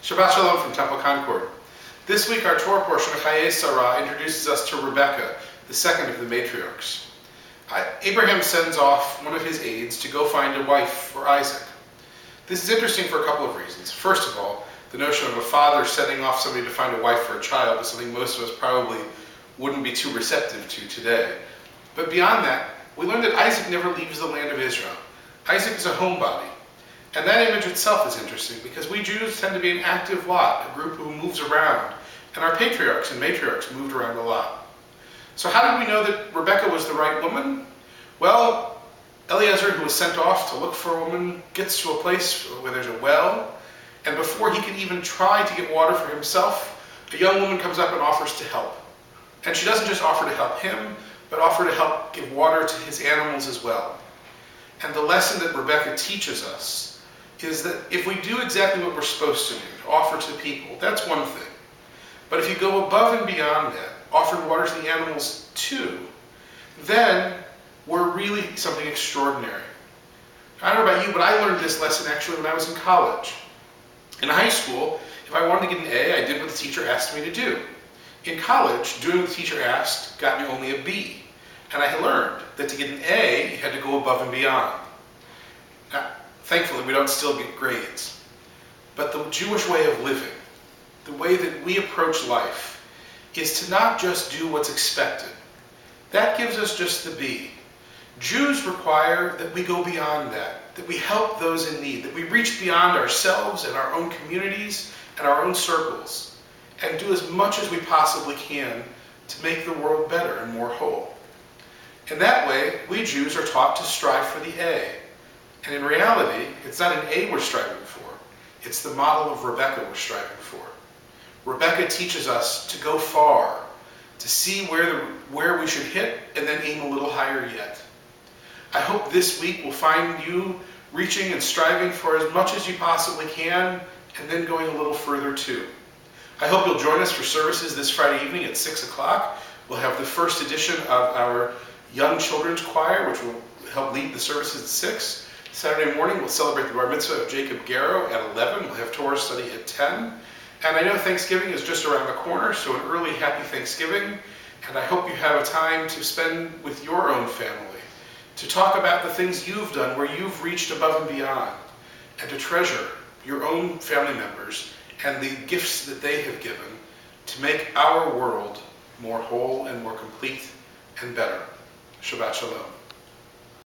Shabbat Shalom from Temple Concord. This week our Torah portion of Chayei Sarah introduces us to Rebecca, the second of the matriarchs. Abraham sends off one of his aides to go find a wife for Isaac. This is interesting for a couple of reasons. First of all, the notion of a father sending off somebody to find a wife for a child is something most of us probably wouldn't be too receptive to today. But beyond that, we learn that Isaac never leaves the land of Israel. Isaac is a homebody. And that image itself is interesting because we Jews tend to be an active lot, a group who moves around. And our patriarchs and matriarchs moved around a lot. So how did we know that Rebecca was the right woman? Well, Eliezer, who was sent off to look for a woman, gets to a place where there's a well. And before he can even try to get water for himself, a young woman comes up and offers to help. And she doesn't just offer to help him, but offer to help give water to his animals as well. And the lesson that Rebecca teaches us is that if we do exactly what we're supposed to do, to offer to people, that's one thing. But if you go above and beyond that, offering water to the animals too, then we're really something extraordinary. I don't know about you, but I learned this lesson actually when I was in college. In high school, if I wanted to get an A, I did what the teacher asked me to do. In college, doing what the teacher asked got me only a B. And I learned that to get an A, you had to go above and beyond. Now, thankfully, we don't still get grades. But the Jewish way of living, the way that we approach life, is to not just do what's expected. That gives us just the B. Jews require that we go beyond that we help those in need, that we reach beyond ourselves and our own communities and our own circles, and do as much as we possibly can to make the world better and more whole. In that way, we Jews are taught to strive for the A. And in reality, it's not an A we're striving for. It's the model of Rebecca we're striving for. Rebecca teaches us to go far, to see where we should hit, and then aim a little higher yet. I hope this week will find you reaching and striving for as much as you possibly can, and then going a little further too. I hope you'll join us for services this Friday evening at 6 o'clock. We'll have the first edition of our Young Children's Choir, which will help lead the services at 6. Saturday morning, we'll celebrate the Bar Mitzvah of Jacob Garrow at 11. We'll have Torah study at 10. And I know Thanksgiving is just around the corner, so an early happy Thanksgiving. And I hope you have a time to spend with your own family, to talk about the things you've done, where you've reached above and beyond, and to treasure your own family members and the gifts that they have given to make our world more whole and more complete and better. Shabbat Shalom.